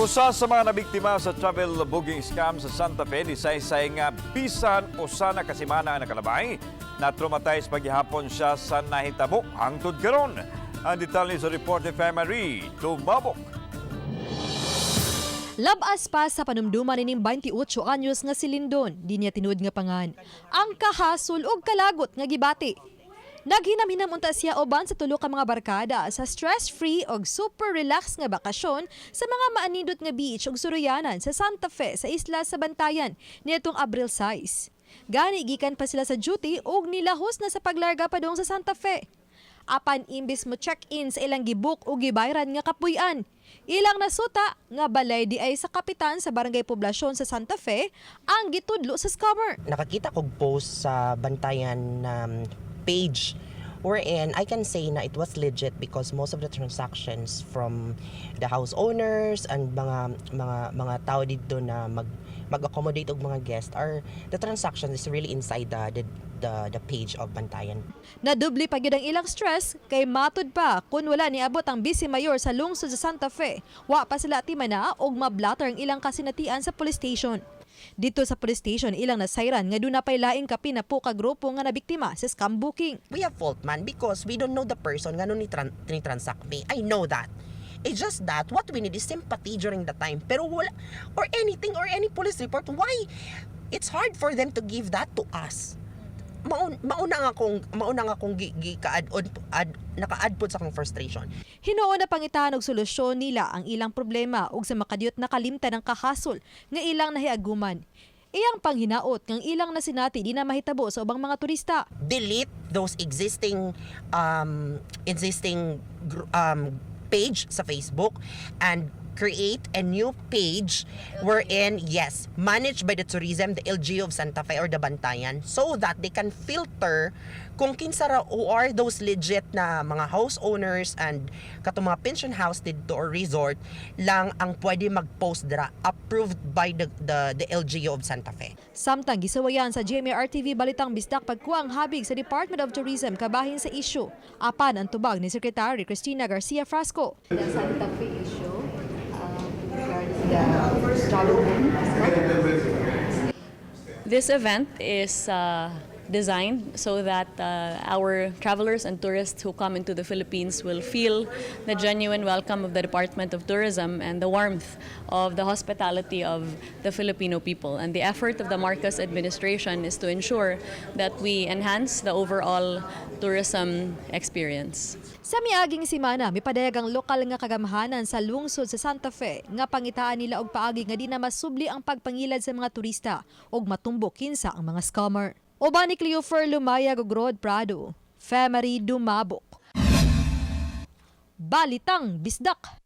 Usa sa mga nabiktima sa travel booking scam sa Santa Fe, disaysay nga bisan usa na kasimana ang nakalabay. Na-traumatize paghihapon siya sa nahitabo hangtod karon. Ang detalye sa report ni Marie Tumabok. Labas pa sa panumduman nining 28 anyos nga si Lindon, di niya tinuod nga pangan. Ang kahasol og kalagot nga gibati. Naghinam-hinam unta siya uban sa tulo ka mga barkada sa stress-free og super relax nga bakasyon sa mga maanindot nga beach ug suruyanan sa Santa Fe sa isla sa Bantayan niadtong Abril 6. Gani gikan pa sila sa duty ug nilahos na sa paglarga padung sa Santa Fe. Apan imbis mo check-in sa ilang gibook o gibayran nga kapuy-an. Ilang nasuta nga balay di ay sa kapitan sa barangay poblasyon sa Santa Fe ang gitudlo sa scammer. Nakakita kog post sa Bantayan page wherein I can say na it was legit because most of the transactions from the house owners and mga tao dito na mag-accommodate og mga guests are the transaction is really inside the page of Bantayan. Nadubli pa gyud ang ilang stress kay matud pa kun wala niabot ang vice mayor sa lungsod sa Santa Fe. Wa pa sila timana og mablatter ang ilang kasinatian sa police station. Dito sa police station ilang nasayran nga doon na pay laing kapin na po ka grupo nga nabiktima sa scam booking. We have fault man because we don't know the person nga ni transact me. I know that. It's just that what we need is sympathy during the time. Pero wala, or anything or any police report, why? It's hard for them to give that to us. Mauna nga akong naka-add po sa akong frustration. Hinuon na pangitahan og solusyon nila ang ilang problema ug sa makadiyot na kalimtan ng kahasol nga ilang nahiaguman. Iyang panghinaot ng ilang nasinati di na mahitabo sa ubang mga turista. Delete those existing page sa Facebook and create a new page wherein, yes, managed by the tourism, the LGU of Santa Fe or the Bantayan, so that they can filter kung kinsa ra who are those legit na mga house owners and katong mga pension house dito or resort lang ang pwede mag-post dira approved by the LGU of Santa Fe. Samtang gisawayan sa GMA-RTV Balitang Bisdak pagkuha ang habig sa Department of Tourism kabahin sa issue. Apan ang tubag ni Secretary Cristina Garcia Frasco. The Santa Fe issue regarding the travel booking. This event is designed so that our travelers and tourists who come into the Philippines will feel the genuine welcome of the Department of Tourism and the warmth of the hospitality of the Filipino people. And the effort of the Marcos administration is to ensure that we enhance the overall tourism experience. Sa miaging simana, mipadayag ang lokal nga kagamahanan sa lungsod sa Santa Fe nga pangitaan nila og paagi nga di na masubli ang pagpangilad sa mga turista og matumbok kinsa ang mga scammer. Oban ni Cleofer Lumayag ug Rod Prado, Marie Tumabok. Balitang Bisdak.